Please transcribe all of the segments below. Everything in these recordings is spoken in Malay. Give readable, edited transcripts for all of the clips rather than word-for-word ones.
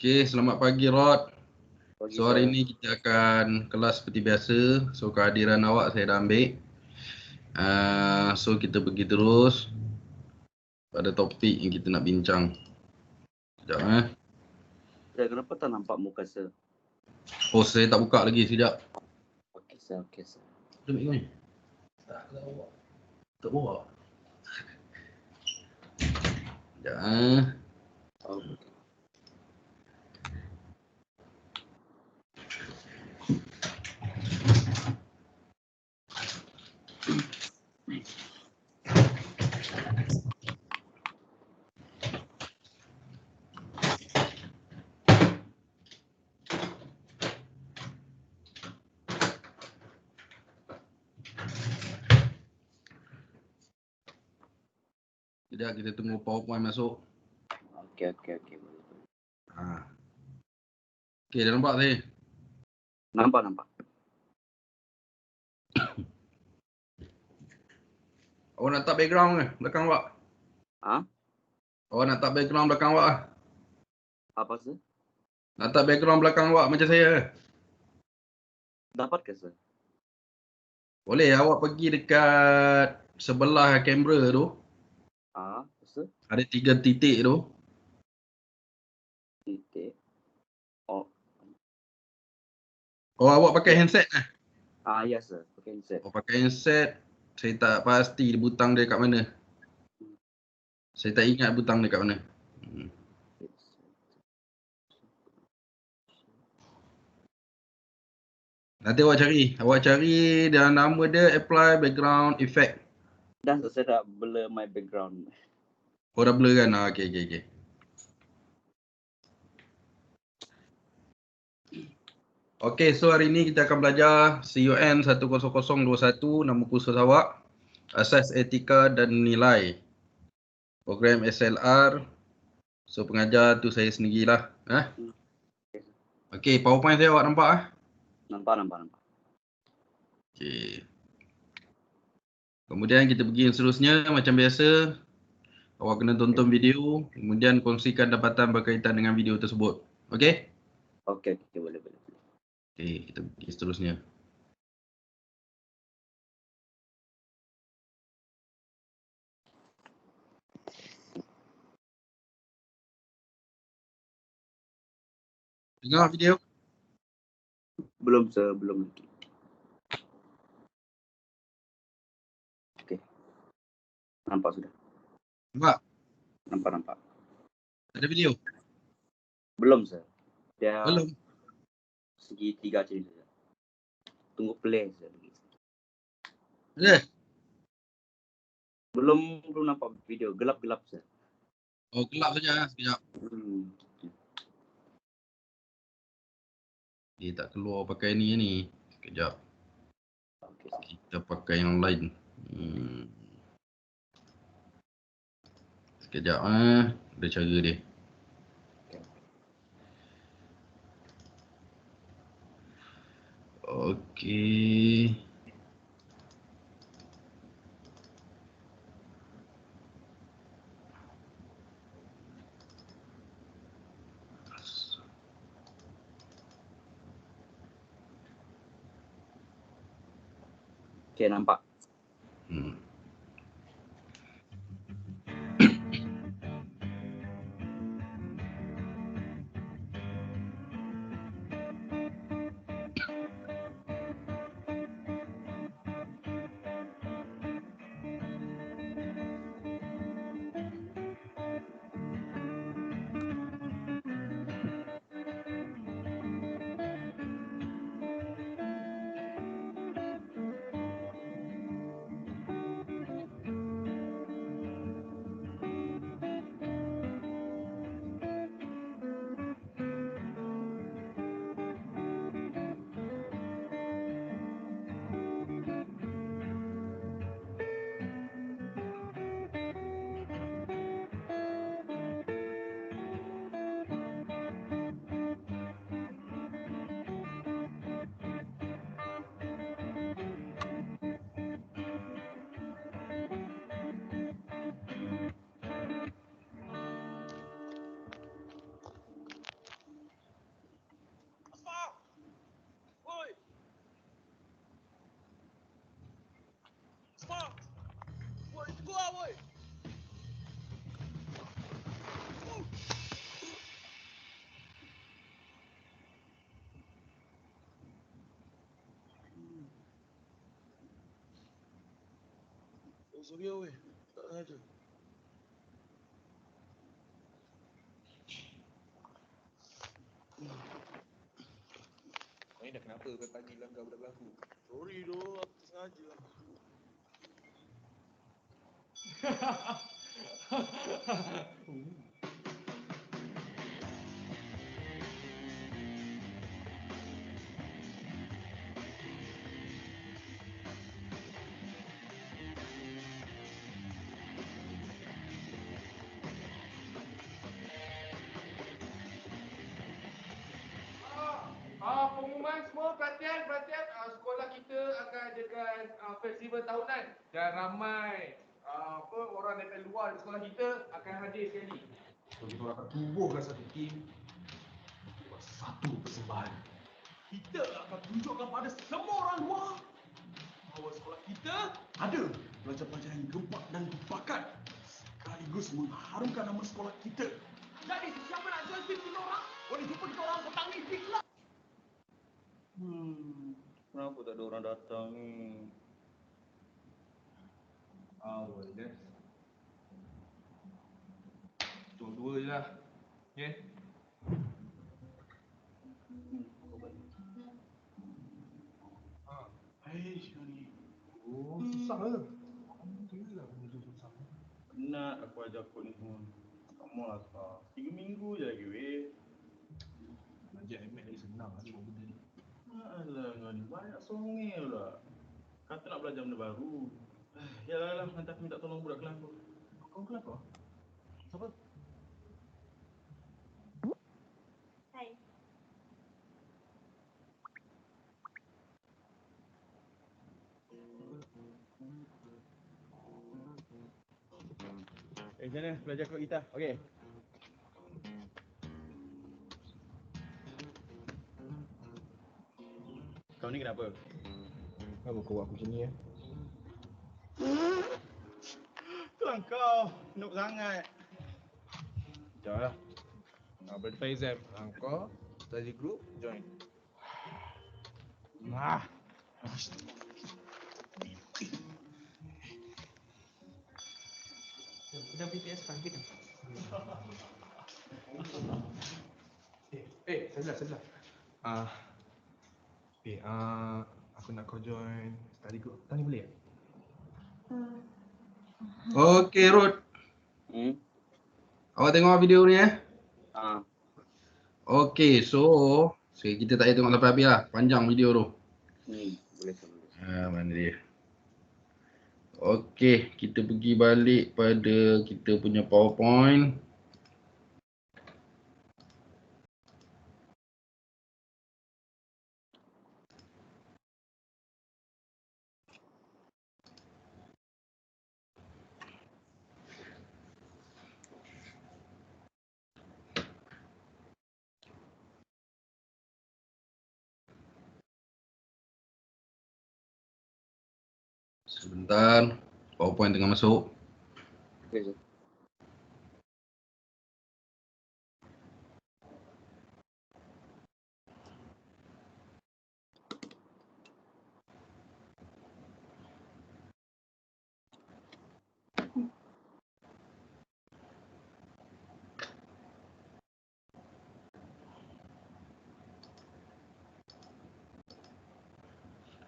Okey, selamat pagi Rod. Pagi, So hari sir. ini kita akan kelas seperti biasa. So kehadiran awak saya dah ambil. So kita pergi terus pada topik yang kita nak bincang. Sekejap Sir, kenapa tak nampak muka sir? Oh, saya tak buka lagi, sekejap. Okey, sir. Okey, sir. Duduk ni. Tak bawa. Tak bawa. Sekejap Okey. Sekejap kita tunggu PowerPoint masuk. Okey. Boleh. Okey, dah nampak saya? Nampak. Awak nak tak background ke belakang awak? Ha? Awak nak tak background belakang awak lah? Apa, sir? Nak tak background belakang awak macam saya ke? Dapat ke, sir? Boleh, awak pergi dekat sebelah kamera tu. Sir? Ada 3 titik tu. Titik. Oh. Oh, awak pakai handset eh? Ya, sir. Pakai handset. Oh, pakai handset. Saya tak pasti butang dia kat mana. Saya tak ingat butang dia kat mana. Nanti awak cari. Awak cari dan nama dia apply background effect. Dah, sir. Saya dah blur my background. Oh, dah blur kan? Okey. Okey, so hari ni kita akan belajar CUN 10021, nama kursus awak. Asas etika dan nilai. Program SLR. So pengajar tu saya sendirilah. Okey, PowerPoint saya awak nampak ah? Nampak. Okey. Kemudian kita pergi yang seterusnya macam biasa. Awak kena tonton video, kemudian kongsikan dapatan berkaitan dengan video tersebut. Okey? Okey. Boleh. Okey, kita pergi seterusnya. Tengok video. Belum, sir. Belum lagi. Okey. Nampak sudah. Nampak? Nampak. Ada video? Belum, sir. Dia Belum. segitiga macam ni, sir. Tunggu play, sir. Ada? Belum nampak video. Gelap, sir. Oh, gelap saja. Sekejap. Dia tak keluar pakai ni. Sekejap. Okey. Kita pakai yang lain. Sekejap ada cara dia. Okey. Okey, nampak. Sorry weh, tak sengaja. Kau ni dah kenapa pagi-pagi langgar budak aku? Sorry doh, aku tak sengaja. Pengumuman semua perhatian. Sekolah kita akan adakan festival tahunan dan ramai orang daripada luar di sekolah kita akan hadir sekali. So kita akan tubuhkan satu tim buat satu persembahan. Kita akan tunjukkan pada semua orang luar bahawa sekolah kita ada pelajar-pelajar yang gempak dan berbakat sekaligus mengharumkan nama sekolah kita. Jadi siapa nak join tim kita orang? Boleh jumpa kita orang petang ni fix lah. Kenapa tak ada orang datang ni? Awal je. Dua je lah. Ya? Oh, susah ke? Alhamdulillah benda susah. Penat aku ajak kau ni semua. Tak mahu lah sah. 3 minggu je lagi weh. Belajar ML lagi senang lah buat benda ni. Alah kau ni banyak songeh pula. Kata nak belajar benda baru. Yalah, nanti aku minta tolong budak kelas aku. Kau kenapa? Siapa? Hai. Macam mana belajar kod gitar? Okey. Kau ni kenapa? Kenapa kau buat aku macam ni ya? Itulah kau. Noob sangat. Sekejap lah. Berdepan exam. Kau study group, join. Nah. Dah BTS kan kita. Sebelah. Aku nak kau join study group. Tadi boleh tak? Okey, Rod. Awak tengok video ni Okey, so kita tak payah tengok sampai habis lah. Panjang video tu. Boleh. Mana dia? Okey, kita pergi balik pada kita punya PowerPoint. Sebentar, PowerPoint tengah masuk. Okey.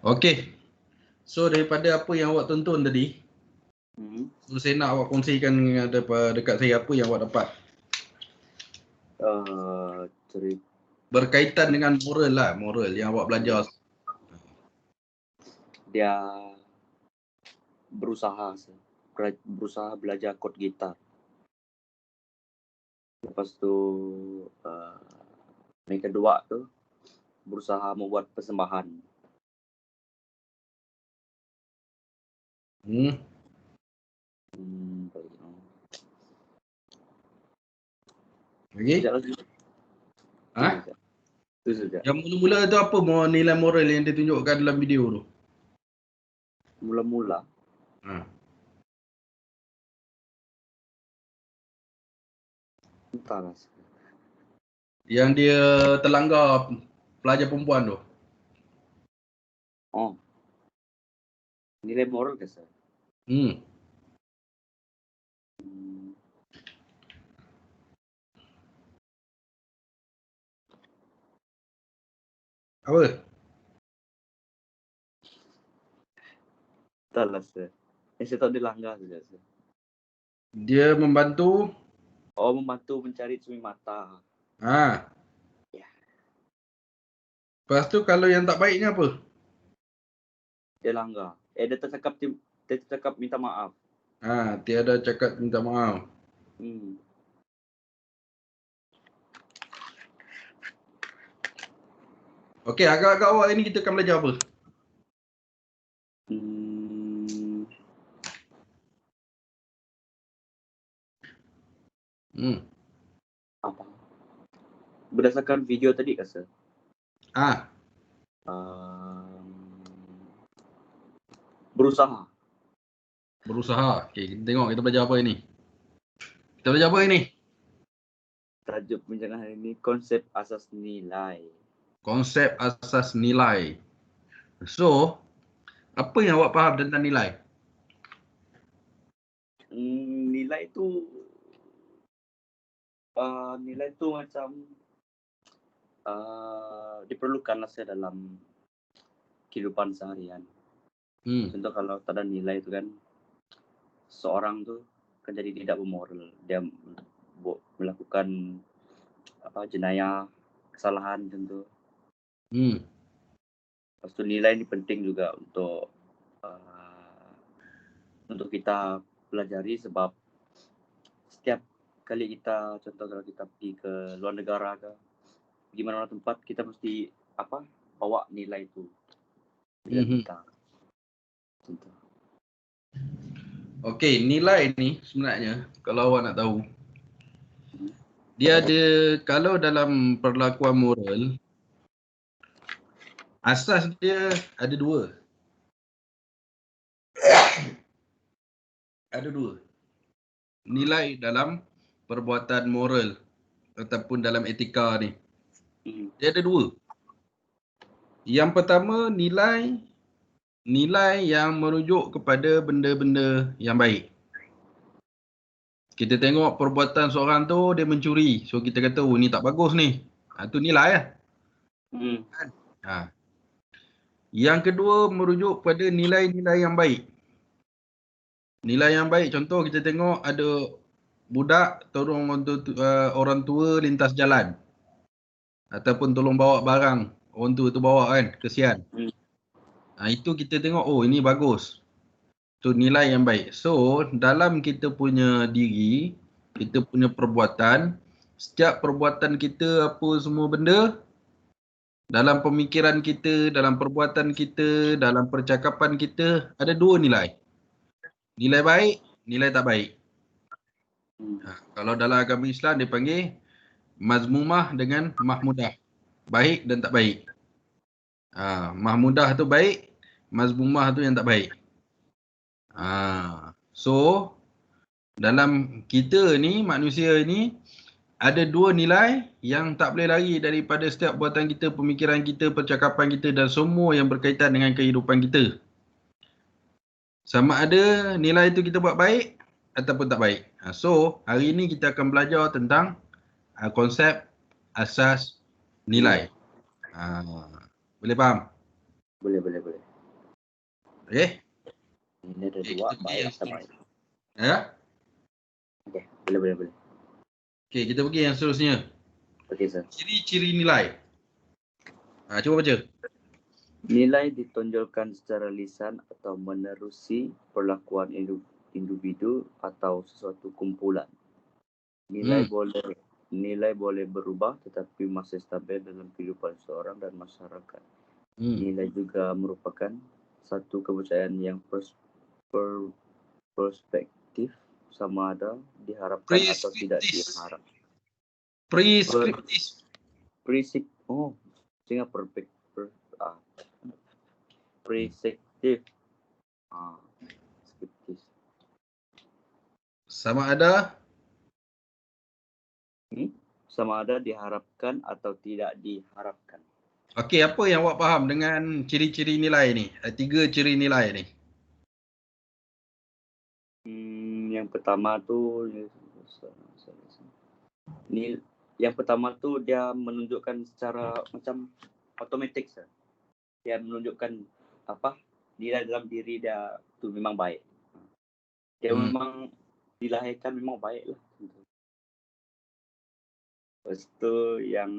Okey. So daripada apa yang awak tonton tadi, so saya nak awak kongsikan dekat saya apa yang awak dapat. Berkaitan dengan moral yang awak belajar. Dia berusaha belajar kod gitar. Lepas tu yang kedua tu berusaha membuat persembahan. Lagi? Itu saja. Yang mula-mula tu apa nilai moral yang ditunjukkan dalam video tu? Mula-mula Entahlah. Yang dia terlanggar pelajar perempuan tu. Oh. Nilai moral ke, Sir? Hmm. Apa? Entahlah, Sir. Yang saya tahu dia langgar saja, Sir. Dia membantu. Oh, membantu mencari cumi mata. Ha. Ya. Lepas tu kalau yang tak baiknya apa? Dia langgar. Dia tercakap minta maaf. Ha, tiada cakap minta maaf. Okey, agak-agak awal ini kita akan belajar apa? Apa? Berdasarkan video tadi, Kak, Sir? Berusaha. Berusaha. Okey, kita tengok kita belajar apa ini. Kita belajar apa ini? Tajuk perbincangan hari ini konsep asas nilai. Konsep asas nilai. So, apa yang awak faham tentang nilai? Nilai itu macam diperlukanlah saya dalam kehidupan seharian. Contoh kalau tak ada nilai itu kan, seorang tu kan jadi tidak bermoral. Dia melakukan jenayah, kesalahan contoh. Lepas tu nilai ini penting juga untuk kita pelajari, sebab setiap kali kita, contoh kalau kita pergi ke luar negara ke gimana tempat, kita mesti bawa nilai itu dengan kita. Contoh. Okey, nilai ni sebenarnya kalau awak nak tahu, dia ada, kalau dalam perlakuan moral, asas dia ada dua. Ada dua. Nilai dalam perbuatan moral ataupun dalam etika ni. Dia ada dua. Yang pertama, nilai yang merujuk kepada benda-benda yang baik. Kita tengok perbuatan seorang tu, dia mencuri. So kita kata, oh ni tak bagus ni. Itu nilai lah. Yang kedua, merujuk pada nilai-nilai yang baik. Nilai yang baik, contoh kita tengok ada budak tolong orang tua lintas jalan. Ataupun tolong bawa barang. Orang tua tu bawa kan, kesian. Itu kita tengok, oh ini bagus. Itu nilai yang baik. So, dalam kita punya diri, kita punya perbuatan, setiap perbuatan kita apa semua benda, dalam pemikiran kita, dalam perbuatan kita, dalam percakapan kita, ada dua nilai. Nilai baik, nilai tak baik. Kalau dalam agama Islam dia panggil mazmumah dengan mahmudah. Baik dan tak baik. Mahmudah tu baik, mazmumah tu yang tak baik. So, dalam kita ni, manusia ni, ada dua nilai yang tak boleh lari daripada setiap buatan kita, pemikiran kita, percakapan kita dan semua yang berkaitan dengan kehidupan kita. Sama ada nilai itu kita buat baik ataupun tak baik. So, hari ini kita akan belajar tentang konsep asas nilai. Boleh faham? Boleh. Okey? Ini ada dua, baik atau baik. Ya? Okey, boleh. Okey, kita pergi yang seterusnya. Okey, Sir. Ciri-ciri nilai. Cuba baca. Nilai ditonjolkan secara lisan atau menerusi perlakuan individu atau sesuatu kumpulan. Nilai boleh berubah tetapi masih stabil dalam kehidupan seorang dan masyarakat. Nilai juga merupakan satu kepercayaan yang perspektif, sama ada diharapkan atau tidak diharap. Preskriptif. Preskriptif. Sama ada sama ada diharapkan atau tidak diharapkan. Okey, apa yang awak faham dengan ciri-ciri nilai ni? 3 ciri nilai ni. Yang pertama tu yang pertama tu dia menunjukkan secara macam automatik sah. Dia menunjukkan apa? Nilai dalam diri dia tu memang baik. Dia memang dilahirkan memang baik lah. Lepas tu yang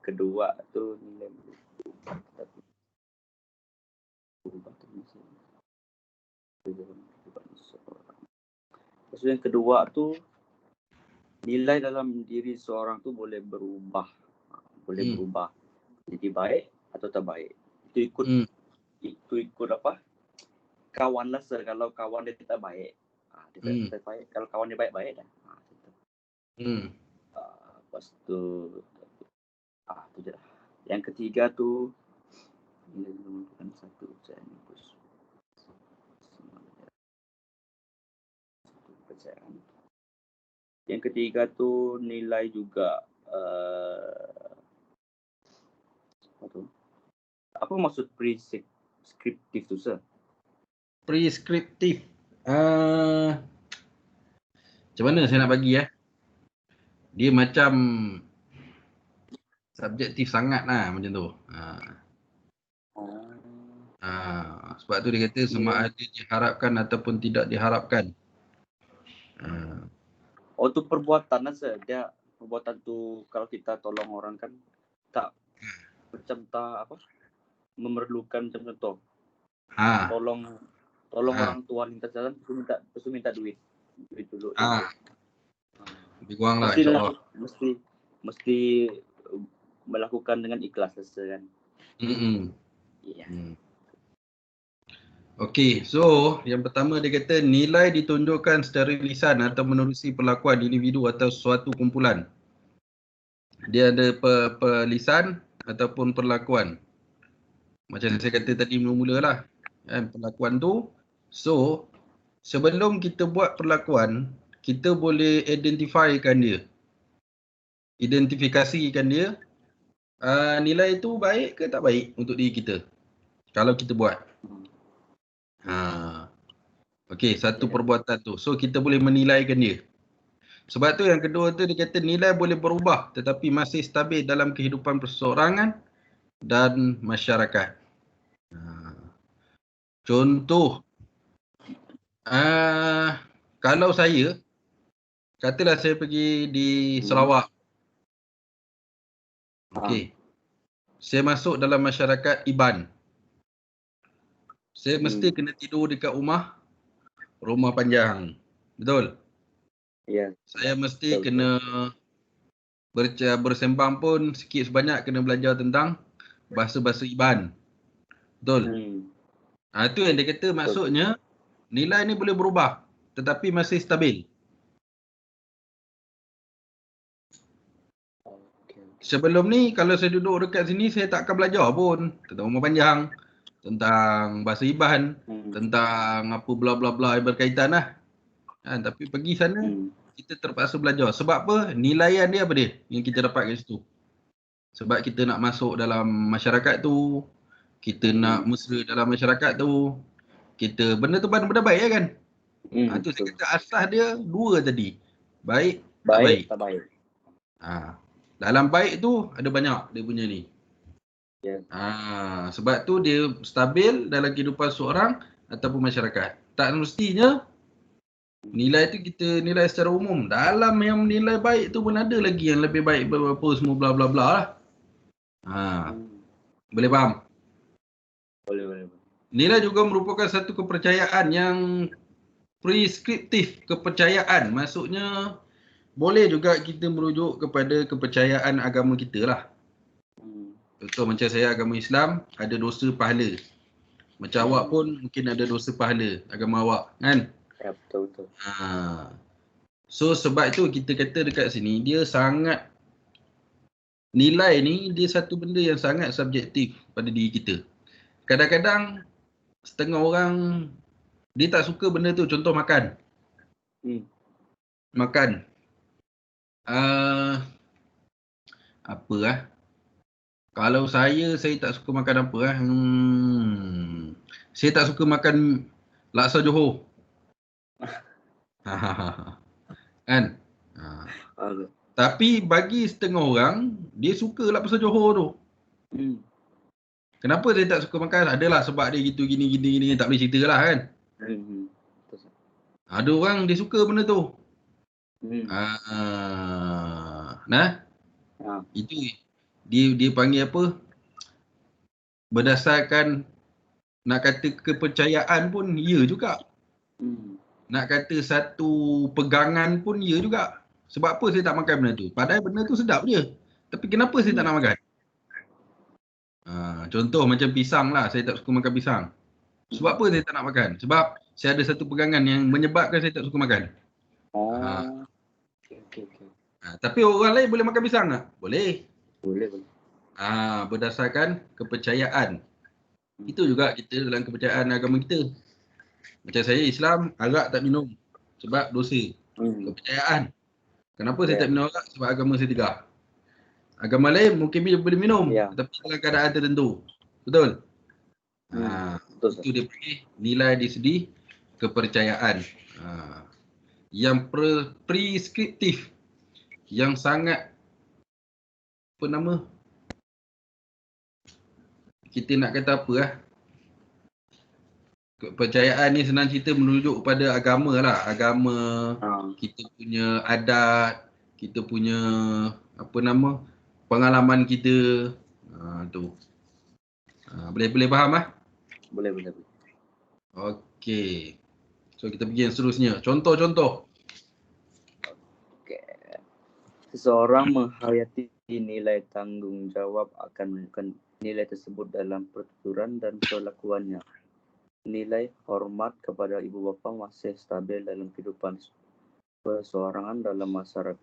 kedua tu nilai Lepas tu yang kedua tu nilai dalam diri seorang tu boleh berubah. Boleh berubah jadi baik atau tak baik. Itu ikut apa? Kawan lah sir. Kalau kawan dia tak baik, dia tak baik. Kalau kawan dia baik-baik dah. Lepas tu tu je lah. Yang ketiga tu bukan satu kepercayaan. Yang ketiga tu nilai juga apa maksud preskriptif tu sir? Preskriptif. Macam mana saya nak bagi dia macam subjektif sangat lah macam tu. Sebab tu dia kata sama ada diharapkan ataupun tidak diharapkan. Tu perbuatan lah sir. Dia perbuatan tu kalau kita tolong orang kan tak macam tak apa memerlukan macam contoh. Tolong orang tua lintas jalan terus minta duit dulu. Lebih kurang lah insya-Allah. Mesti melakukan dengan ikhlas kan. Ya. Okey, so yang pertama dia kata nilai ditunjukkan secara lisan atau menerusi perlakuan individu atau suatu kumpulan. Dia ada lisan ataupun perlakuan. Macam saya kata tadi mula-mula lah. Perlakuan tu. So, sebelum kita buat perlakuan, kita boleh identifikasikan dia. Nilai tu baik ke tak baik untuk diri kita. Kalau kita buat. Okey, satu perbuatan tu. So, kita boleh menilaikan dia. Sebab tu yang kedua tu dia kata nilai boleh berubah tetapi masih stabil dalam kehidupan perseorangan dan masyarakat. Contoh, kalau saya, katalah saya pergi di Sarawak. Okey. Saya masuk dalam masyarakat Iban. Saya mesti kena tidur dekat rumah panjang. Betul? Ya. Saya mesti kena bersembang pun sikit sebanyak kena belajar tentang bahasa-bahasa Iban. Betul? Itu yang dia kata maksudnya nilai ni boleh berubah tetapi masih stabil. Sebelum ni kalau saya duduk dekat sini saya tak akan belajar pun tentang rumah panjang, tentang bahasa Iban, tentang apa bla bla bla yang berkaitan lah. Tapi pergi sana kita terpaksa belajar. Sebab apa? Nilaian dia apa dia yang kita dapat kat situ. Sebab kita nak masuk dalam masyarakat tu, kita nak mesra dalam masyarakat tu, kita benda tu benda baik kan? Tu saya kata asas dia dua tadi. Baik, tak baik. Dalam baik tu ada banyak dia punya ni. Sebab tu dia stabil dalam kehidupan seorang ataupun masyarakat. Tak mestinya nilai tu kita nilai secara umum. Dalam yang nilai baik tu pun ada lagi yang lebih baik berapa semua bla bla bla lah. Boleh faham? Boleh. Nilai juga merupakan satu kepercayaan yang preskriptif. Kepercayaan maksudnya boleh juga kita merujuk kepada kepercayaan agama kita lah. Contoh macam saya agama Islam ada dosa pahala. Macam awak pun mungkin ada dosa pahala agama awak kan? Ya betul. So sebab itu kita kata dekat sini dia sangat nilai ni dia satu benda yang sangat subjektif pada diri kita. Kadang-kadang setengah orang dia tak suka benda tu, contoh makan. Makan. Apa lah? Kalau saya tak suka makan apa lah? Saya tak suka makan laksa Johor. Kan? Tapi bagi setengah orang, dia suka laksa Johor tu. Kenapa saya tak suka makan? Adalah sebab dia gitu gini, tak boleh cerita lah kan. Ada orang dia suka benda tu. Itu dia panggil apa? Berdasarkan nak kata kepercayaan pun ya juga. Nak kata satu pegangan pun ya juga. Sebab apa saya tak makan benda tu? Padahal benda tu sedap je. Tapi kenapa saya tak nak makan? Contoh macam pisang lah. Saya tak suka makan pisang. Sebab apa saya tak nak makan? Sebab saya ada satu pegangan yang menyebabkan saya tak suka makan. Tapi orang lain boleh makan pisang tak? Boleh. Boleh. Berdasarkan kepercayaan. Itu juga kita dalam kepercayaan agama kita. Macam saya Islam, arak tak minum. Sebab dosa. Kepercayaan. Kenapa saya tak minum arak? Sebab agama saya tegak. Agama lain mungkin boleh minum. Tapi dalam keadaan tertentu. Betul? Itu dia panggil nilai di segi kepercayaan. Yang preskriptif. Yang sangat kita nak kata apa lah. Kepercayaan ni senang cerita merujuk kepada agama lah. Agama, kita punya adat, kita punya pengalaman kita. Tu. Boleh faham lah? Boleh. Okey. So kita pergi yang seterusnya. Contoh-contoh. Seseorang menghayati nilai tanggungjawab akan menunjukkan nilai tersebut dalam pertuturan dan perlakuannya. Nilai hormat kepada ibu bapa masih stabil dalam kehidupan perseorangan dalam masyarakat.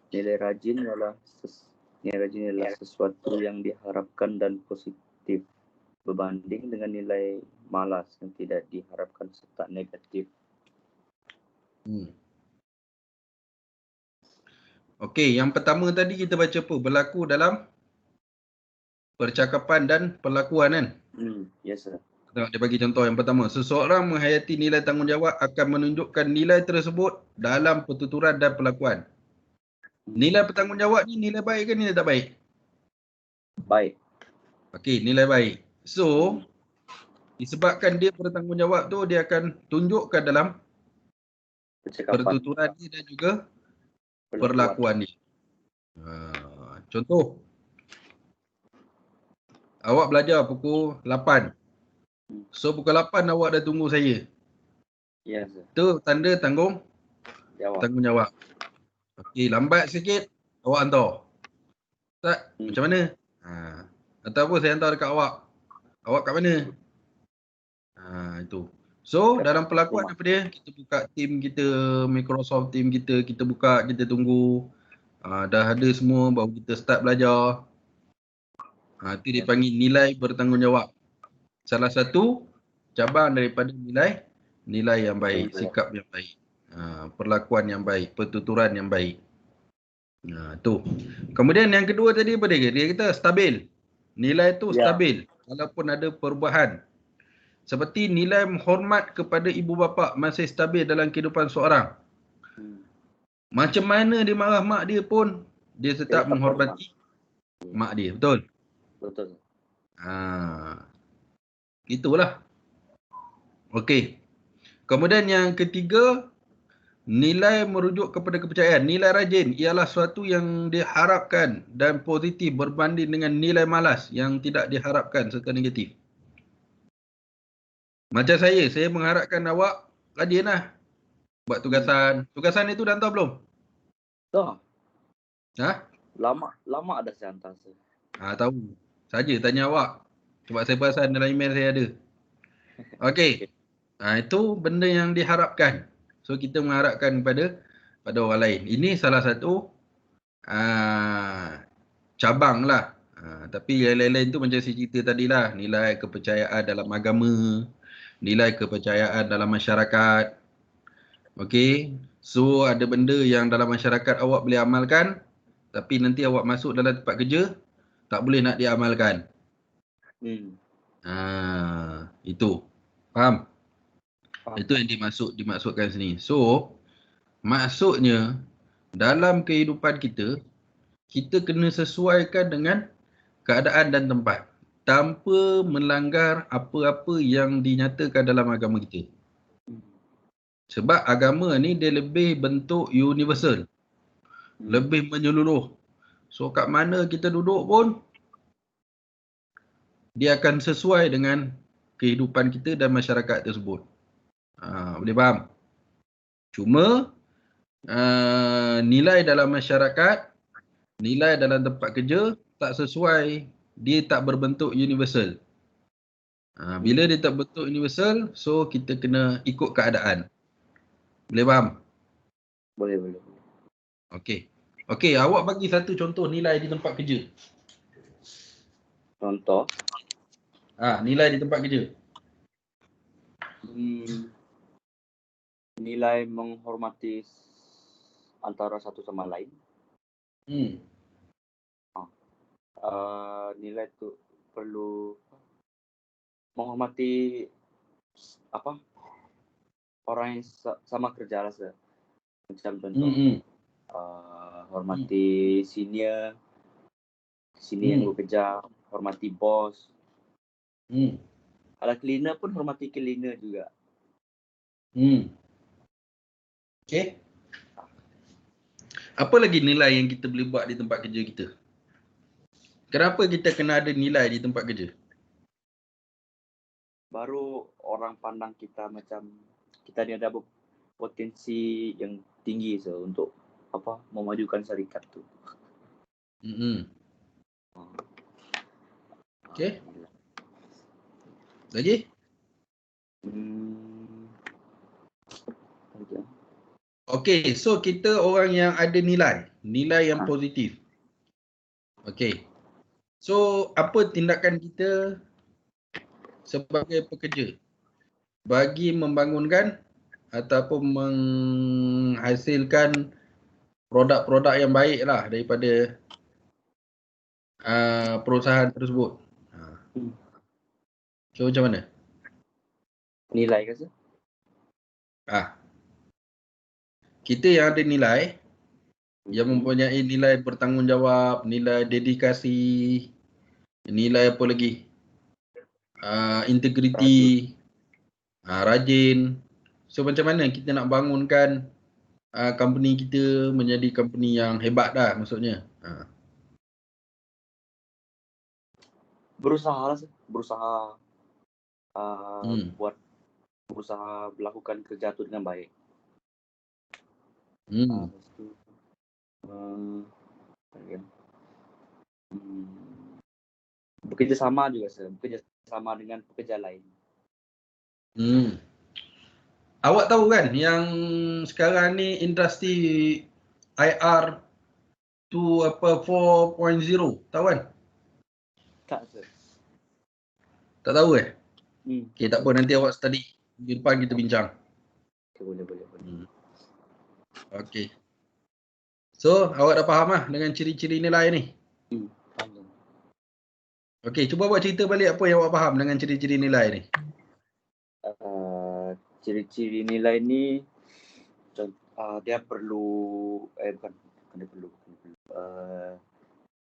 Nilai rajin ialah sesuatu yang diharapkan dan positif berbanding dengan nilai malas yang tidak diharapkan serta negatif. Okey, yang pertama tadi kita baca apa? Berlaku dalam percakapan dan perlakuan kan? Yes sir. Dia bagi contoh yang pertama. Seseorang menghayati nilai tanggungjawab akan menunjukkan nilai tersebut dalam pertuturan dan perlakuan. Nilai bertanggungjawab ni nilai baik ke nilai tak baik? Baik. Okey, nilai baik. So, disebabkan dia bertanggungjawab tu, dia akan tunjukkan dalam pertuturan dia dan juga perlakuan dia. Contoh, awak belajar pukul 8. So pukul 8 awak dah tunggu saya. Yes. Tu tanda tanggungjawab. Okey, lambat sikit awak hantar. Tak? Macam mana? Atau apa saya hantar dekat awak. Awak kat mana? Itu. So dalam perlakuan apa dia? Kita buka team kita, Microsoft team kita, kita buka, kita tunggu. Dah ada semua baru kita start belajar. Itu dia panggil nilai bertanggungjawab. Salah satu cabang daripada nilai yang baik, sikap yang baik, perlakuan yang baik, pertuturan yang baik. Tu. Kemudian yang kedua tadi apa dia? Dia kata stabil. Nilai tu stabil walaupun ada perubahan. Seperti nilai hormat kepada ibu bapa masih stabil dalam kehidupan seorang. Macam mana dia marah mak dia pun dia tetap menghormati mak dia. Betul? Betul. Itulah. Okey. Kemudian yang ketiga, nilai merujuk kepada kepercayaan. Nilai rajin ialah sesuatu yang diharapkan dan positif berbanding dengan nilai malas yang tidak diharapkan serta negatif. Macam saya mengharapkan awak rajin lah buat tugasan. Tugasan itu dah hantar belum? Dah. Lama dah saya hantar. Tahu. Saja tanya awak. Sebab saya perasan dalam email saya ada. Okey. Itu benda yang diharapkan. So kita mengharapkan pada orang lain. Ini salah satu cabang lah. Tapi yang lain-lain tu macam saya cerita tadi lah. Nilai kepercayaan dalam agama. Nilai kepercayaan dalam masyarakat. Okey. So ada benda yang dalam masyarakat awak boleh amalkan. tapi nanti awak masuk dalam tempat kerja, tak boleh nak diamalkan. Itu. Faham? Itu yang dimaksudkan sini. So, maksudnya dalam kehidupan kita, kita kena sesuaikan dengan keadaan dan tempat tanpa melanggar apa-apa yang dinyatakan dalam agama kita. Sebab agama ni dia lebih bentuk universal, lebih menyeluruh. So kat mana kita duduk pun, dia akan sesuai dengan kehidupan kita dan masyarakat tersebut. Boleh faham? Cuma nilai dalam masyarakat, nilai dalam tempat kerja tak sesuai, dia tak berbentuk universal. Bila dia tak berbentuk universal, so kita kena ikut keadaan. Boleh faham? Boleh. Okey, awak bagi satu contoh nilai di tempat kerja. Contoh? Nilai di tempat kerja. Nilai menghormati antara satu sama lain. Nilai tu perlu menghormati orang yang sama kerja lah, macam contoh hormati senior yang bekerja, hormati bos. Kalau cleaner pun hormati cleaner juga. Okey. Apa lagi nilai yang kita boleh buat di tempat kerja kita? Kenapa kita kena ada nilai di tempat kerja? Baru orang pandang kita macam kita ni ada potensi yang tinggi untuk memajukan syarikat tu. Okey. Lagi? Okey, so kita orang yang ada nilai yang positif. Okey. So, apa tindakan kita sebagai pekerja bagi membangunkan ataupun menghasilkan produk-produk yang baik lah daripada perusahaan tersebut? So, macam mana? Nilai ke sih? Kita yang ada nilai, yang mempunyai nilai bertanggungjawab, nilai dedikasi, nilai apa lagi? Integriti, rajin. So macam mana kita nak bangunkan company kita menjadi company yang hebat dah maksudnya? Berusaha melakukan kerja itu dengan baik. Bekerja sama dengan pekerja lain. Awak tahu kan yang sekarang ni industri IR 4.0, tahu kan? Tak, sir. Tak tahu Okay, tak apa, nanti awak study. Di depan kita bincang. Boleh. Okay. So, awak dah faham lah dengan ciri-ciri nilai ni? Faham. Okay, cuba awak cerita balik apa yang awak faham dengan ciri-ciri nilai ni. Ciri-ciri nilai ni dia perlu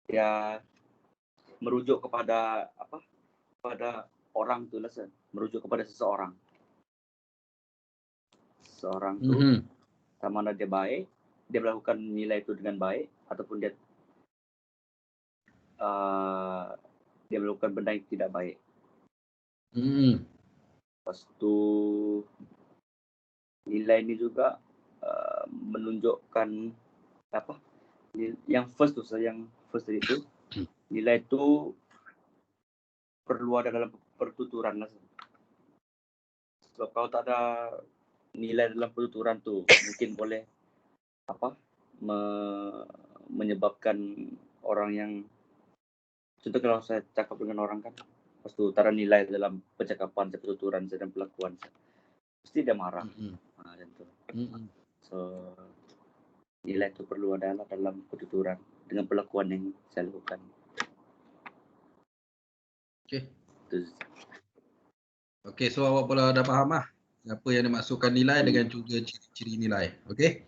dia merujuk kepada orang tu lah, merujuk kepada seseorang tu sama ada dia baik, dia melakukan nilai itu dengan baik, ataupun dia melakukan benda yang tidak baik. Lepas tu nilai ni juga menunjukkan yang first tadi tu, nilai tu perlu ada dalam pertuturan lah. Sebab kalau tak ada nilai dalam pertuturan tu, mungkin boleh menyebabkan orang yang, contoh kalau saya cakap dengan orang kan, lepas tu tak ada nilai dalam percakapan, pertuturan dan pelakuan, pasti dia marah. Macam tu. So Nilai itu perlu adalah dalam ketuturan dengan perlakuan yang saya lakukan. Okey. Itu. Okey, so awak pula dah faham lah apa yang dimaksudkan nilai dengan juga ciri-ciri nilai. Okey.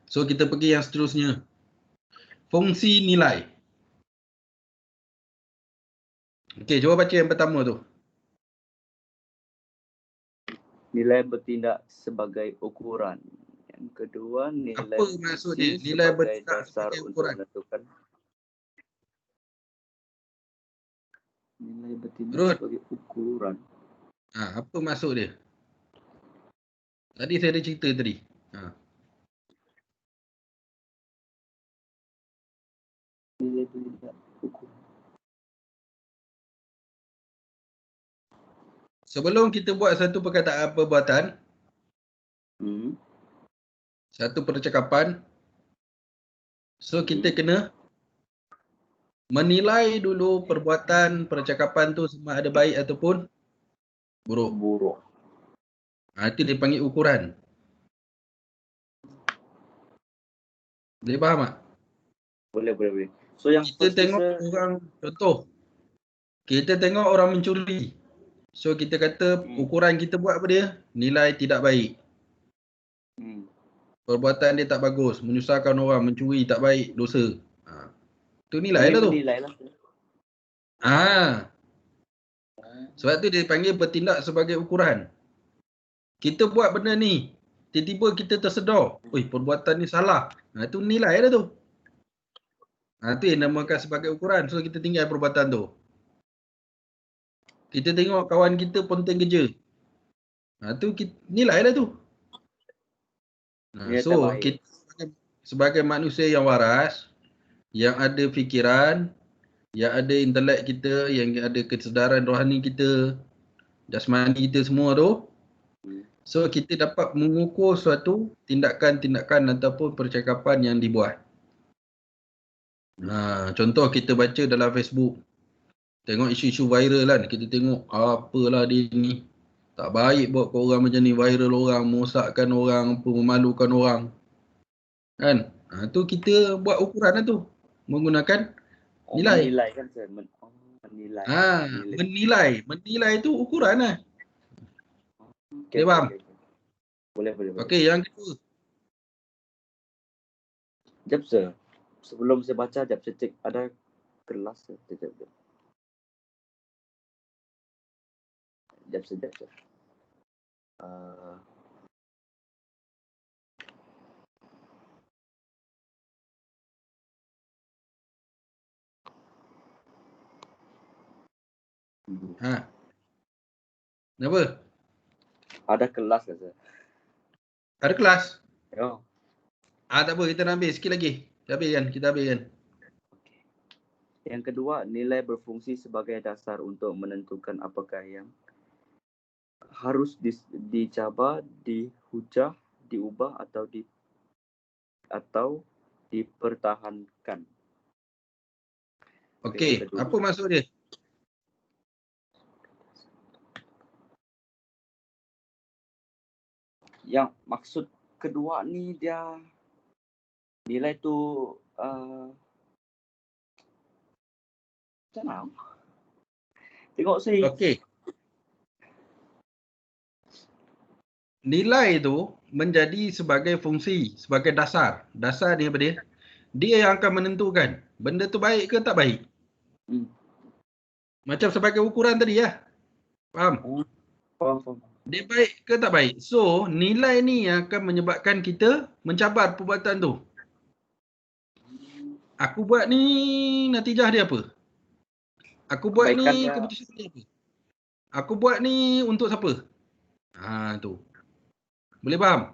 So kita pergi yang seterusnya. Fungsi nilai. Okey, cuba baca yang pertama tu. Nilai bertindak sebagai ukuran. Yang kedua, nilai Apa maksud dia? Nilai sebagai bertindak dasar sebagai untuk ukuran. menentukan. Nilai bertindak Rod. sebagai ukuran. Apa maksud dia? Tadi saya ada cerita tadi. Nilai bertindak ukuran. Sebelum kita buat satu perkataan perbuatan, satu percakapan, so kita kena menilai dulu perbuatan, percakapan tu sama ada baik ataupun buruk. Itu dipanggil ukuran. Boleh faham tak? Boleh. So yang kita tengok orang, contoh, kita tengok orang mencuri. So kita kata ukuran kita buat apa dia? Nilai tidak baik. Perbuatan dia tak bagus, menyusahkan orang, mencuri tak baik, dosa. Tu nilai lah tu. Sebab tu dia panggil bertindak sebagai ukuran. Kita buat benda ni, tiba-tiba kita tersedar, perbuatan ni salah. Tu nilai lah tu. Tu yang namakan sebagai ukuran. So kita tinggal perbuatan tu. Kita tengok kawan kita penting kerja. Tu nilai lah tu. So kita sebagai manusia yang waras, yang ada fikiran, yang ada intelek kita, yang ada kesedaran rohani kita, jasmani kita semua tu. So kita dapat mengukur suatu tindakan-tindakan ataupun percakapan yang dibuat. Contoh kita baca dalam Facebook, tengok isu-isu viral kan, kita tengok apalah dia ni, tak baik buat kat orang macam ni, viral orang, merosakkan orang, memalukan orang. Kan? Tu kita buat ukuran lah tu, menggunakan nilai. Menilai kan saya. Menilai tu ukuran lah. Okay, faham? Boleh. Okey, yang kedua. Sekejap sir. Sebelum saya baca, sekejap saya cek ada kelas. Sekejap. Kenapa? Ada kelas ke sir? Ada kelas? Ya. Tak apa, kita nak ambil sikit lagi. Kita habiskan. Yang kedua, nilai berfungsi sebagai dasar untuk menentukan apakah yang harus dicabar, dihujah, diubah atau dipertahankan. Okey, apa maksud dia? Yang maksud kedua ni dia nilai tu macam mana? Tengok saya. Okey. Nilai tu menjadi sebagai fungsi, sebagai dasar. Dasar ni apa dia? Dia yang akan menentukan benda tu baik ke tak baik. Macam sebagai ukuran tadi ya. Faham? Faham. Dia baik ke tak baik. So, nilai ni yang akan menyebabkan kita mencabar perbuatan tu. Aku buat ni, natijah dia apa? Aku buat ni, keputusan dia apa? Aku buat ni untuk siapa? Tu. Boleh faham?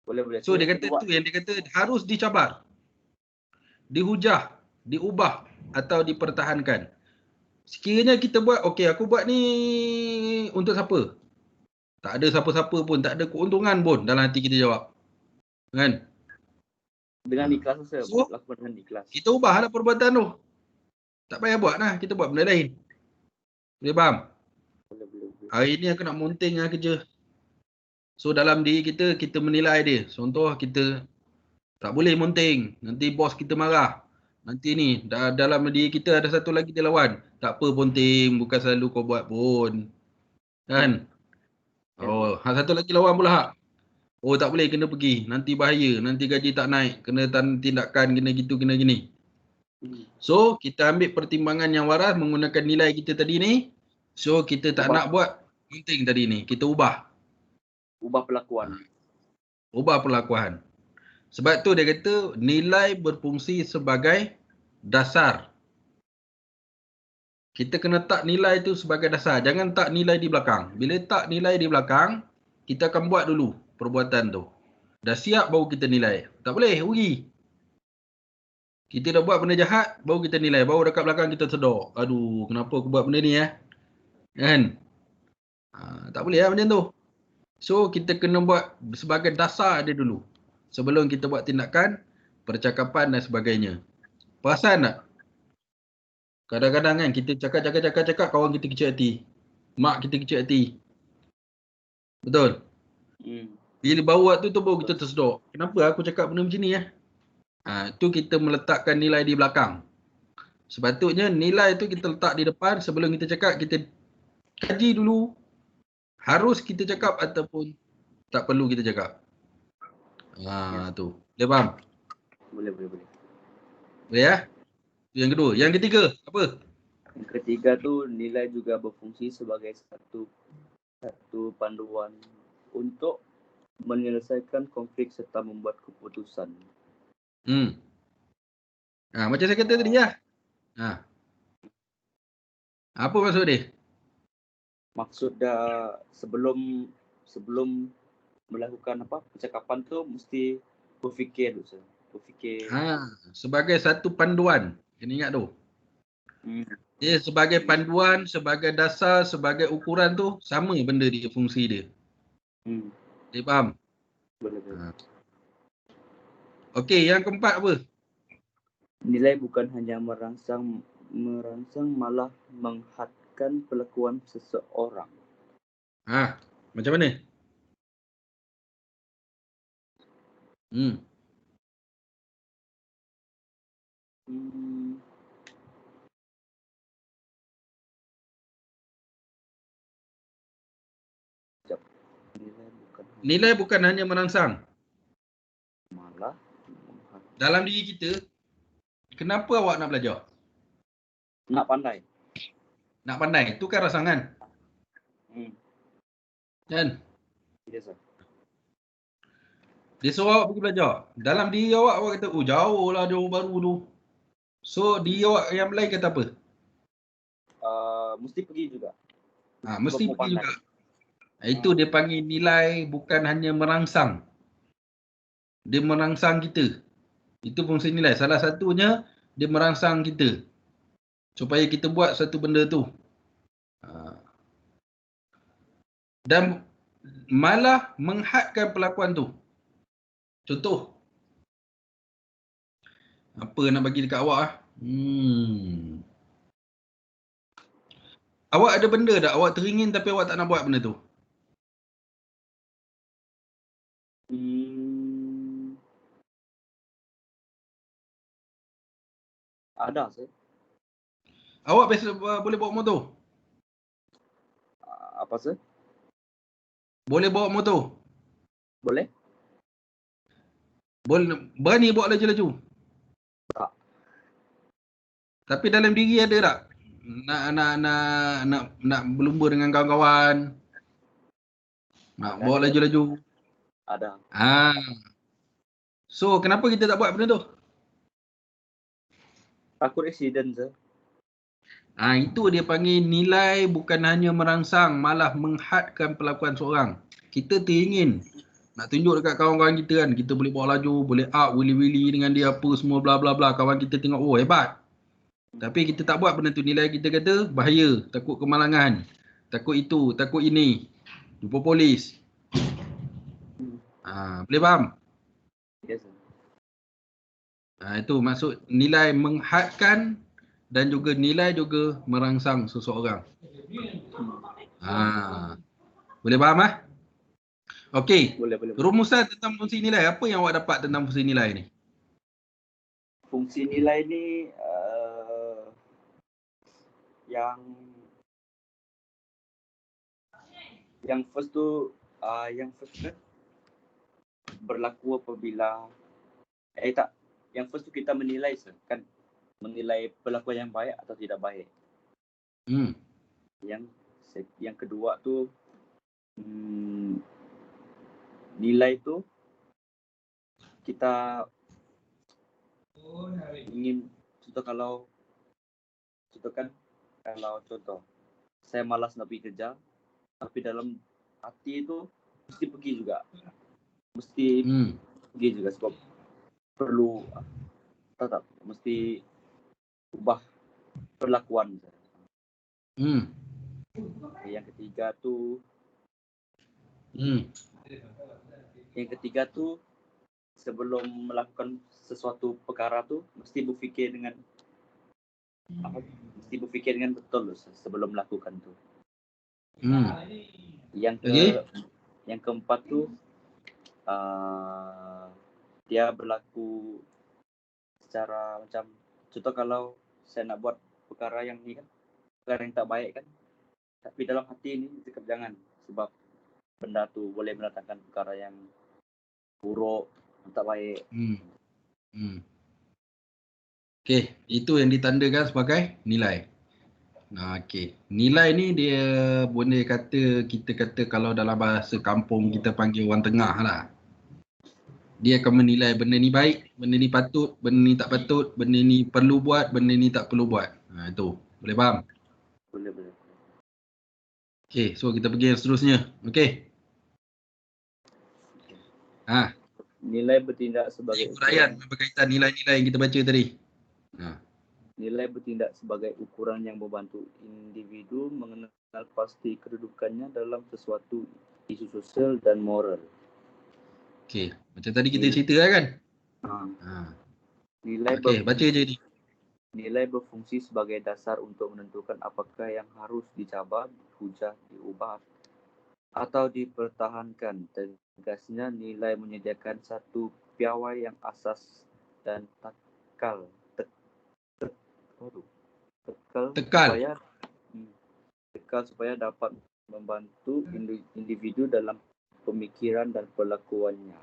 Boleh. So, dia kata tu yang dia kata harus dicabar, dihujah, diubah atau dipertahankan. Sekiranya kita buat, okey aku buat ni untuk siapa? Tak ada siapa-siapa pun, tak ada keuntungan pun dalam hati kita jawab. Kan? Dengan ikhlas saya, lakukan dengan ikhlas. Kita ubahlah perbuatan tu. Tak payah buat lah, kita buat benda lain. Boleh faham? Boleh. Hari ni aku nak mounting lah kerja. So dalam diri kita menilai dia. Contoh kita Tak boleh monting. Nanti bos kita marah. Nanti ni dalam diri kita ada satu lagi dia lawan. Tak apa ponting, bukan selalu kau buat pun. Kan? Oh, satu lagi lawan pula hak. Oh tak boleh, kena pergi. Nanti bahaya, nanti gaji tak naik, kena tindakan, kena gitu, kena gini. So, kita ambil pertimbangan yang waras menggunakan nilai kita tadi ni. So, kita tak nak buat ponting tadi ni. Kita ubah. Ubah perlakuan. Ubah perlakuan. Sebab tu dia kata nilai berfungsi sebagai dasar. Kita kena tak nilai tu sebagai dasar. Jangan tak nilai di belakang. Bila tak nilai di belakang, kita akan buat dulu perbuatan tu. Dah siap baru kita nilai. Tak boleh, rugi. Kita dah buat benda jahat, baru kita nilai. Baru dekat belakang kita sedar. Aduh, kenapa aku buat benda ni Kan? Tak boleh macam tu. So, kita kena buat sebagai dasar dia dulu. Sebelum kita buat tindakan, percakapan dan sebagainya. Perasan tak? Kadang-kadang kan kita cakap, kawan kita kecil hati. Mak kita kecil hati. Betul? Bila baru waktu tu baru kita tersedar. Kenapa aku cakap benda macam ni tu kita meletakkan nilai di belakang. Sepatutnya nilai tu kita letak di depan. Sebelum kita cakap, kita kaji dulu. Harus kita cakap ataupun tak perlu kita cakap. Tu. Boleh faham? Boleh. Boleh Yang kedua. Yang ketiga, apa? Yang ketiga tu nilai juga berfungsi sebagai satu panduan untuk menyelesaikan konflik serta membuat keputusan. Macam saya kata tadi Apa maksud dia? Maksud dah sebelum melakukan percakapan tu mesti berfikir dulu. Sebagai satu panduan. Kena ingat tu. Dia sebagai panduan, sebagai dasar, sebagai ukuran tu sama benda dia, fungsi dia. Dia faham? Boleh. Okey, yang keempat apa? Nilai bukan hanya merangsang malah menghadkan perlakuan seseorang. Macam mana? Nilai bukan hanya merangsang. Malah dalam diri kita, kenapa awak nak belajar? Nak pandai. Nak pandai. Itu kan rangsangan. Kan? Yes, sir. Dia suruh awak pergi belajar. Dalam diri awak kata, jauh lah dia orang baru tu. So, diri awak yang lain kata apa? Mesti pergi juga. Mesti pergi juga. Itu dia panggil nilai bukan hanya merangsang. Dia merangsang kita. Itu fungsi nilai. Salah satunya, dia merangsang kita. Supaya kita buat satu benda tu. Dan malah menghadkan perlakuan tu. Contoh. Apa nak bagi dekat awak Awak ada benda tak? Awak teringin tapi awak tak nak buat benda tu? Ada, sir. Awak biasa boleh bawa motor? Apa, sir? Boleh bawa motor? Boleh. Berani bawa laju-laju? Tak. Tapi dalam diri ada tak? Nak berlumba dengan kawan-kawan? Nak bawa laju-laju? Ada. So, kenapa kita tak buat benda tu? Takut accident, sir. Itu dia panggil nilai bukan hanya merangsang, malah menghadkan perlakuan seorang. Kita teringin nak tunjuk dekat kawan-kawan kita kan, kita boleh bawa laju, boleh up, willy-willy dengan dia apa semua bla bla bla. Kawan kita tengok, hebat. Tapi kita tak buat benda tu, nilai kita kata bahaya, takut kemalangan, takut itu, takut ini, jumpa polis. Boleh faham? Yes, sir. Itu maksud nilai menghadkan dan juga nilai juga merangsang seseorang. Boleh faham Okey. Boleh. Rumusan tentang fungsi nilai. Apa yang awak dapat tentang fungsi nilai ni? Fungsi nilai ni yang first kan berlaku apabila yang first tu kita menilai kan, menilai perlakuan yang baik atau tidak baik. Yang kedua tu nilai tu kita ingin contoh saya malas nak pergi kerja, tapi dalam hati itu mesti pergi juga. Pergi juga sebab perlu mesti ubah perlakuan. Yang ketiga tu sebelum melakukan sesuatu perkara tu mesti berfikir dengan betul sebelum melakukan tu. Yang keempat tu dia berlaku secara macam contoh kalau saya nak buat perkara yang ni kan, perkara yang tak baik kan, tapi dalam hati ni cakap jangan, sebab benda tu boleh mendatangkan perkara yang buruk, tak baik. Okey, itu yang ditandakan sebagai nilai. Okey. Nilai ni dia boleh kita kata kalau dalam bahasa kampung kita panggil orang tengah lah. Dia akan menilai benda ni baik, benda ni patut, benda ni tak patut, benda ni perlu buat, benda ni tak perlu buat. Itu. Boleh faham? Boleh. Okey, so kita pergi yang seterusnya. Okey. Nilai bertindak sebagai uraian berkaitan nilai-nilai yang kita baca tadi. Nilai bertindak sebagai ukuran yang membantu individu mengenal pasti kedudukannya dalam sesuatu isu sosial dan moral. Okey, macam tadi kita cerita kan? Baca je ni. Nilai berfungsi sebagai dasar untuk menentukan apakah yang harus dicabar, dihujah, diubah atau dipertahankan. Tegasnya nilai menyediakan satu piawai yang asas dan tekal supaya dapat membantu individu dalam pemikiran dan perlakuannya.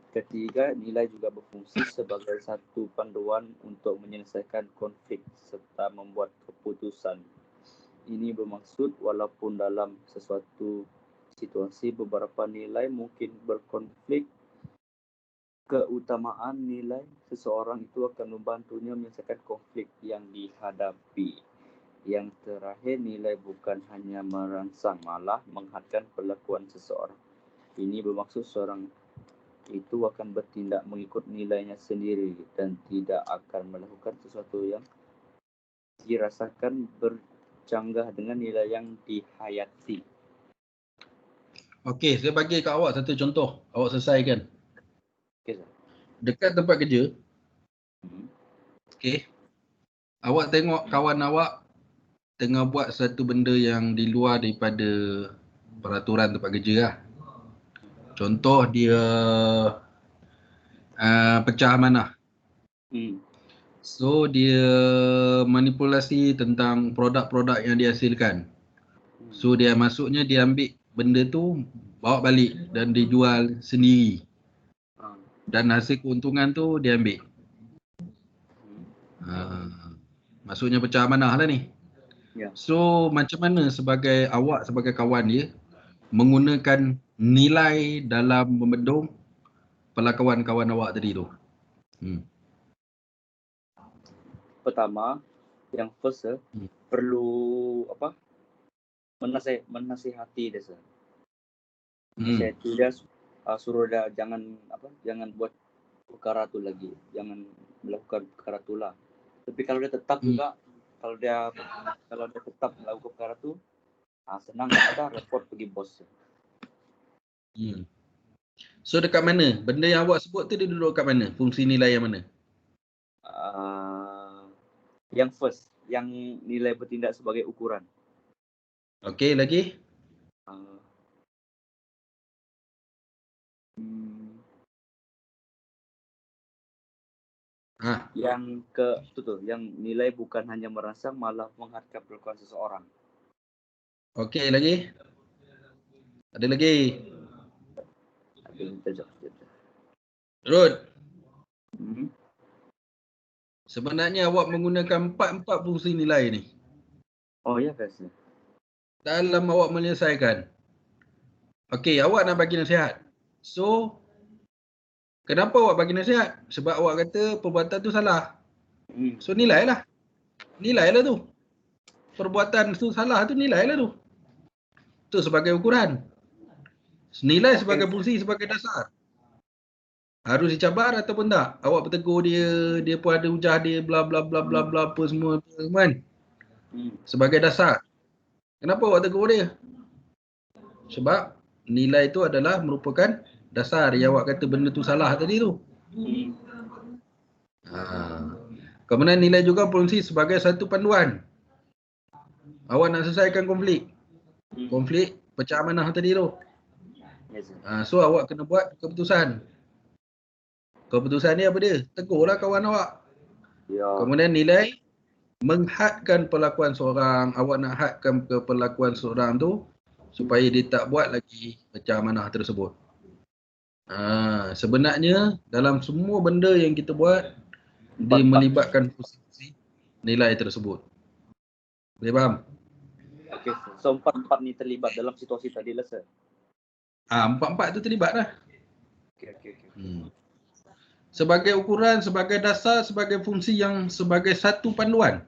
Ketiga, nilai juga berfungsi sebagai satu panduan untuk menyelesaikan konflik serta membuat keputusan. Ini bermaksud walaupun dalam sesuatu situasi beberapa nilai mungkin berkonflik, keutamaan nilai seseorang itu akan membantunya menyelesaikan konflik yang dihadapi. Yang terakhir, nilai bukan hanya merangsang, malah menghadkan perlakuan seseorang. Ini bermaksud seorang itu akan bertindak mengikut nilainya sendiri dan tidak akan melakukan sesuatu yang dirasakan bercanggah dengan nilai yang dihayati. Okey, saya bagi kat awak satu contoh. Awak selesaikan. Okey, dekat tempat kerja. Okey. Awak tengok kawan awak tengah buat satu benda yang di luar daripada peraturan tempat kerja lah. Contoh dia pecah amanah. So dia manipulasi tentang produk-produk yang dihasilkan. So dia masuknya dia ambil benda tu bawa balik dan dijual sendiri. Dan hasil keuntungan tu dia ambil. Maksudnya pecah amanah lah ni. So macam mana awak sebagai kawan dia menggunakan nilai dalam membendung perlakuan kawan awak tadi tu? Pertama, yang first perlu menasihati dia. Menasihati dia, suruh dia jangan buat perkara tu lagi, jangan melakukan perkara tu lah. Tapi kalau dia tetap juga, kalau dia tetap melakukan perkara tu, senang report pergi bos. So dekat mana? Benda yang awak sebut tu dia duduk kat mana? Fungsi nilai yang mana? Yang first, yang nilai bertindak sebagai ukuran. Okey, lagi? Yang yang nilai bukan hanya merangsang malah menghargai perlakuan seseorang. Okey, lagi? Ada lagi? Rod. Sebenarnya awak menggunakan empat fungsi nilai ni. Oh ya, biasa. Dalam awak menyelesaikan. Okey, awak nak bagi nasihat. So, kenapa awak bagi nasihat? Sebab awak kata perbuatan tu salah. So, nilailah. Nilailah tu. Perbuatan tu salah tu nilailah tu. Tu sebagai ukuran. Nilai sebagai fungsi, sebagai dasar. Harus dicabar ataupun tak? Awak bertegur dia, dia pun ada hujah dia, bla bla bla bla bla apa semua kan? Sebagai dasar. Kenapa awak tegur dia? Sebab nilai itu adalah merupakan dasar yang awak kata benda tu salah tadi tu. Kemudian nilai juga fungsi sebagai satu panduan. Awak nak selesaikan konflik. Konflik pecah amanah tadi tu. So awak kena buat keputusan. Keputusan ni apa dia? Tegurlah kawan awak. Kemudian nilai menghadkan perlakuan seorang. Awak nak hadkan ke perlakuan seorang tu supaya dia tak buat lagi pecah amanah tersebut. Sebenarnya dalam semua benda yang kita buat, dia melibatkan fungsi nilai tersebut. Boleh faham? Okey, so empat-empat ni terlibat dalam situasi tadi lah, sir. Empat-empat tu terlibat lah. Okey. Sebagai ukuran, sebagai dasar, sebagai fungsi yang sebagai satu panduan.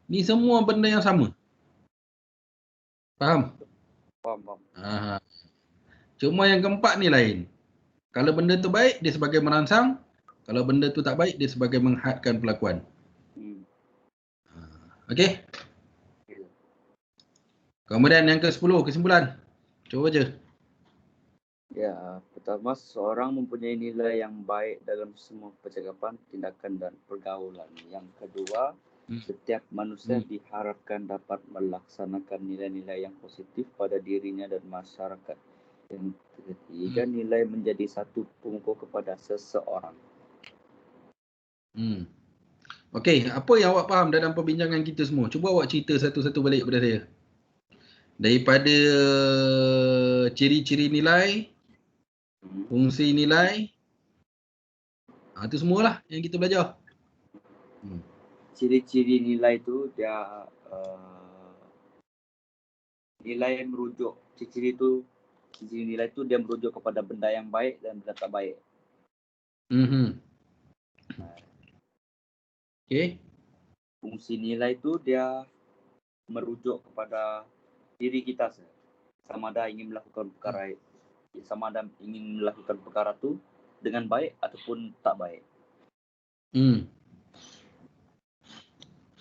Ni semua benda yang sama. Faham? Faham. Cuma yang keempat ni lain. Kalau benda tu baik, dia sebagai merangsang. Kalau benda tu tak baik, dia sebagai menghadkan perlakuan. Okey? Kemudian yang ke-10, kesimpulan. Cuba je. Ya, pertama, seseorang mempunyai nilai yang baik dalam semua percakapan, tindakan dan pergaulan. Yang kedua, setiap manusia diharapkan dapat melaksanakan nilai-nilai yang positif pada dirinya dan masyarakat. Yang ketiga, nilai menjadi satu pengukur kepada seseorang. Okey, apa yang awak faham dalam perbincangan kita semua? Cuba awak cerita satu-satu balik kepada saya. Daripada ciri-ciri nilai, fungsi nilai, itu semualah yang kita belajar. Ciri-ciri nilai tu dia nilai merujuk, ciri nilai tu dia merujuk kepada benda yang baik dan benda tak baik. Okey. Fungsi nilai tu dia merujuk kepada diri kita, sama ada ingin melakukan perkara, tu dengan baik ataupun tak baik.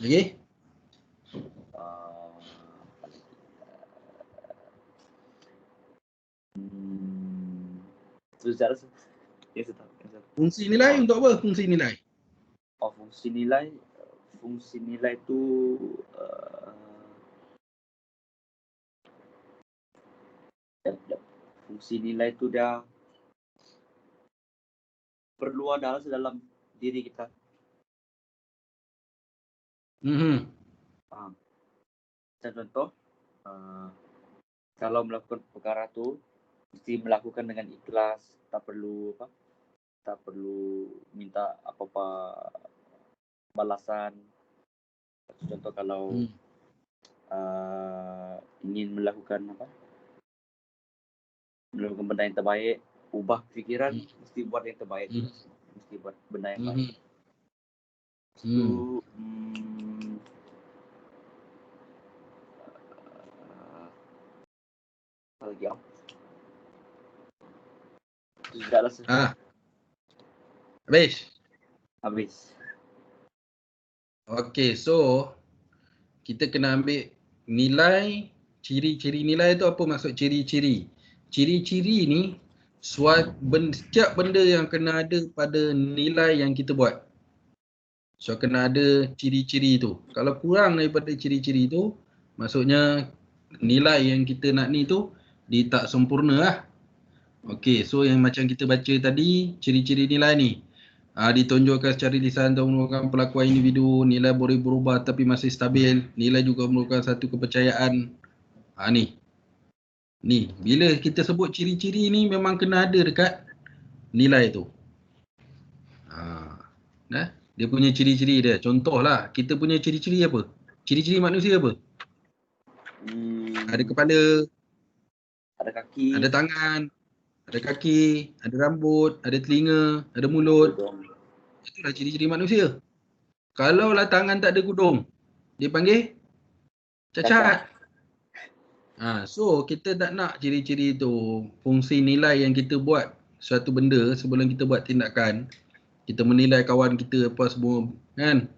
Okey. Terus jalan. Fungsi nilai untuk apa? Fungsi nilai. Fungsi nilai tu fungsi nilai tu dia perlu ada dalam diri kita. Contoh, kalau melakukan perkara tu mesti melakukan dengan ikhlas, tak perlu minta apa-apa balasan. Contoh kalau ingin melakukan benda yang terbaik, ubah fikiran, mesti buat yang terbaik. Mesti buat benda yang baik. Apa lagi? Sudahlah. Habis. Okey, so kita kena ambil nilai, ciri-ciri nilai tu apa maksud ciri-ciri? Ciri-ciri ni setiap benda yang kena ada pada nilai yang kita buat. So kena ada ciri-ciri tu. Kalau kurang daripada ciri-ciri tu, maksudnya nilai yang kita nak ni tu dia tak sempurna lah. Okey, so yang macam kita baca tadi, ciri-ciri nilai ni. Ditonjolkan secara lisan atau merupakan pelakuan individu, nilai boleh berubah tapi masih stabil, nilai juga merupakan satu kepercayaan. Ni. Ni, bila kita sebut ciri-ciri ni memang kena ada dekat nilai tu. Dia punya ciri-ciri dia. Contohlah, kita punya ciri-ciri apa? Ciri-ciri manusia apa? Ada kepala, ada kaki, ada tangan, ada kaki, ada rambut, ada telinga, ada mulut. Itulah ciri-ciri manusia. Kalau lah tangan tak ada kudung, dia panggil cacat. So kita tak nak ciri-ciri tu, fungsi nilai yang kita buat suatu benda sebelum kita buat tindakan. Kita menilai kawan kita apa semua kan.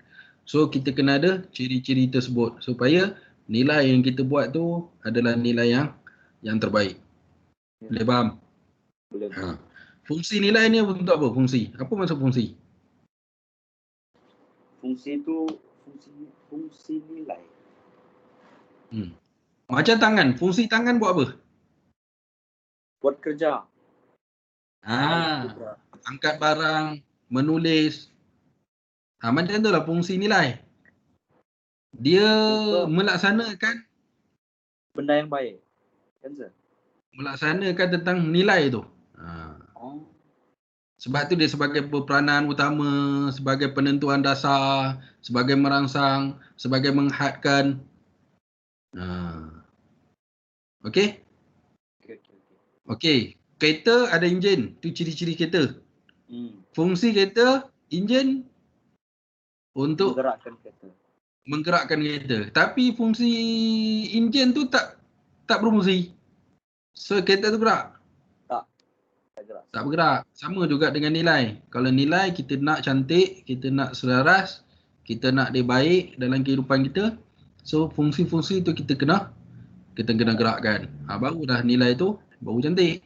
So kita kena ada ciri-ciri tersebut supaya nilai yang kita buat tu adalah nilai yang terbaik. Boleh faham? Boleh. Fungsi nilai ni untuk apa? Fungsi. Apa maksud fungsi? Fungsi tu fungsi nilai. Macam tangan. Fungsi tangan buat apa? Buat kerja. Angkat barang, menulis. Macam tu lah fungsi nilai. Dia melaksanakan benda yang baik. Kan sir? Melaksanakan tentang nilai tu. Sebab tu dia sebagai peranan utama, sebagai penentuan dasar, sebagai merangsang, sebagai menghadkan. Okey? Okey. Kereta ada enjin. Tu ciri-ciri kereta. Fungsi kereta, enjin untuk menggerakkan kereta. Tapi fungsi enjin tu tak berfungsi. So kereta tu gerak? Tak bergerak. Sama juga dengan nilai. Kalau nilai kita nak cantik, kita nak selaras, kita nak dia baik dalam kehidupan kita. So fungsi-fungsi tu kita kena gerakkan. Barulah nilai tu baru cantik.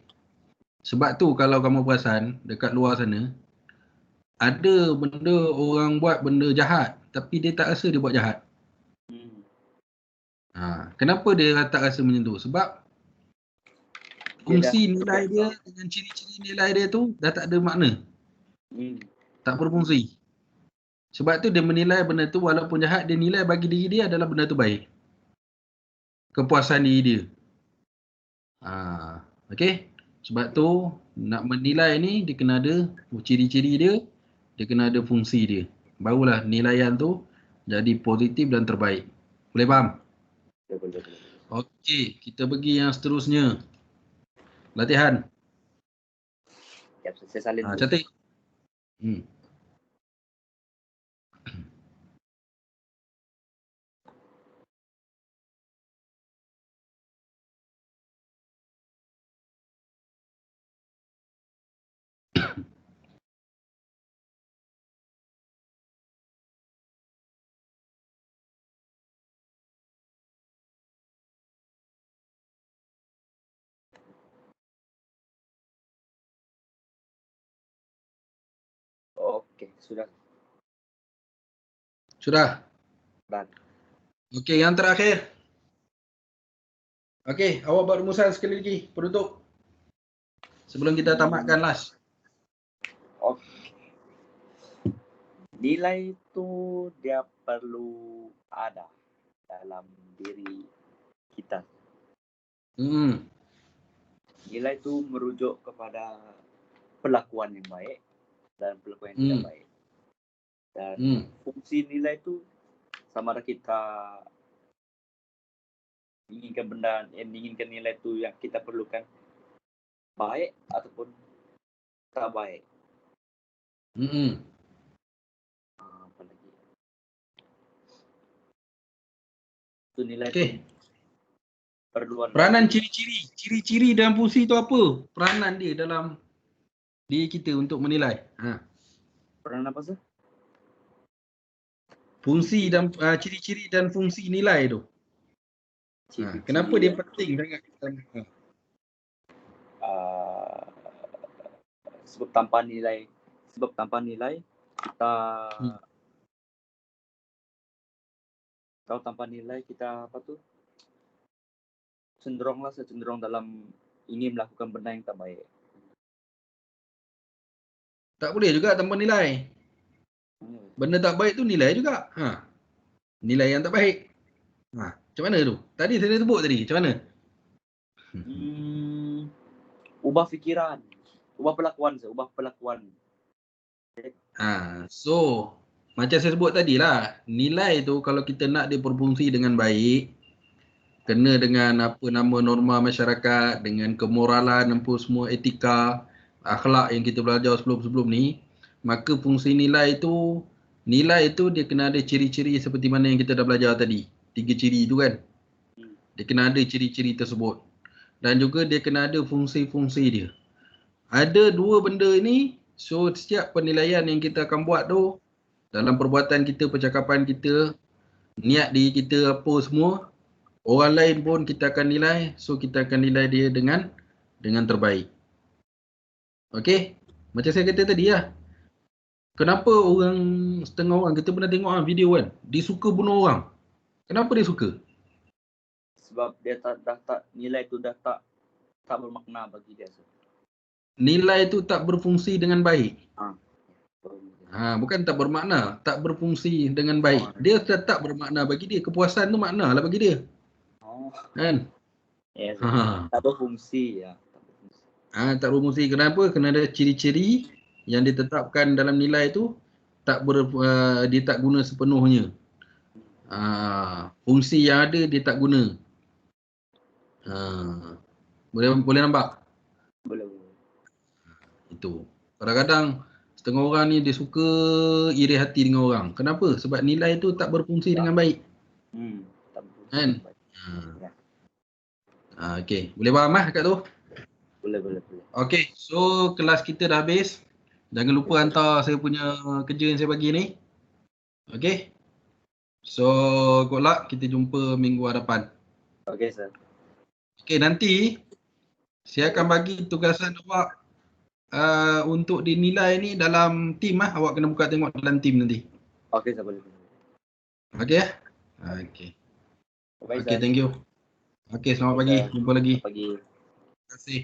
Sebab tu kalau kamu perasan dekat luar sana, ada benda orang buat benda jahat tapi dia tak rasa dia buat jahat. Kenapa dia tak rasa macam tu? Sebab fungsi nilai dia dengan ciri-ciri nilai dia tu dah tak ada makna. Tak berfungsi. Sebab tu dia menilai benda tu walaupun jahat, dia nilai bagi diri dia adalah benda tu baik. Kepuasan diri dia. Okey? Sebab tu nak menilai ni dia kena ada ciri-ciri dia, dia kena ada fungsi dia. Barulah nilaian tu jadi positif dan terbaik. Boleh faham? Boleh. Okey, kita pergi yang seterusnya. Latihan. Ya, saya salin. Cantik. Okey, sudah. Sudah? Dah. Okey, yang terakhir. Okey, awak buat rumusan sekali lagi, penutup. Sebelum kita tamatkan last. Okey. Nilai itu dia perlu ada dalam diri kita. Nilai itu merujuk kepada perlakuan yang baik dan perlakuan yang tidak baik. Dan fungsi nilai itu sama ada kita inginkan nilai itu yang kita perlukan baik ataupun tak baik. Apa lagi? Itu nilai itu perlu ada. Peranan ciri-ciri dan fungsi itu apa? Peranan dia dalam diri kita untuk menilai. Peranan apa sih? Fungsi dan ciri-ciri dan fungsi nilai tu. Kenapa dia penting sangat? Sebab tanpa nilai kita kalau tanpa nilai kita cenderung dalam ingin melakukan benda yang tak baik. Tak boleh juga tanpa nilai. Benda tak baik tu nilai juga. Nilai yang tak baik. Macam mana tu? Tadi saya sebut tadi. Macam mana? Ubah fikiran. Ubah pelakuan. So, macam saya sebut tadi lah. Nilai tu kalau kita nak dia berfungsi dengan baik, kena dengan apa nama norma masyarakat, dengan kemoralan, apa semua etika, akhlak yang kita belajar sebelum-sebelum ni, maka fungsi nilai tu dia kena ada ciri-ciri seperti mana yang kita dah belajar tadi. 3 ciri tu kan. Dia kena ada ciri-ciri tersebut. Dan juga dia kena ada fungsi-fungsi dia. Ada 2 benda ni, so setiap penilaian yang kita akan buat tu, dalam perbuatan kita, percakapan kita, niat diri kita apa semua, orang lain pun kita akan nilai, so kita akan nilai dia dengan terbaik. Okey, macam saya kata tadi lah. Kenapa setengah orang, kita pernah tengok video kan, dia suka bunuh orang. Kenapa dia suka? Sebab dia tak nilai tu dah tak bermakna bagi dia. Nilai tu tak berfungsi dengan baik. Bukan tak bermakna, tak berfungsi dengan baik. Dia tetap bermakna bagi dia, kepuasan tu makna lah bagi dia. Kan? Yes. Tak berfungsi ya. Tak berfungsi. Kenapa? Kena ada ciri-ciri yang ditetapkan dalam nilai tu dia tak guna sepenuhnya. Fungsi yang ada dia tak guna. Boleh nampak? Boleh. Itu. Kadang-kadang setengah orang ni dia suka iri hati dengan orang. Kenapa? Sebab nilai tu tak berfungsi dengan baik. Tak berfungsi. Kan? Okey. Boleh faham kat tu? Boleh. Okey. So kelas kita dah habis. Jangan lupa hantar saya punya kerja yang saya bagi ni. Okey. So good luck. Kita jumpa minggu hadapan. Okey, sir. Okey, nanti saya akan bagi tugasan awak untuk dinilai ni dalam team awak kena buka tengok dalam team nanti. Okey, sir, boleh. Okey. Okey. Okey, thank you. Okey, selamat pagi. Jumpa lagi. Selamat pagi. Terima kasih.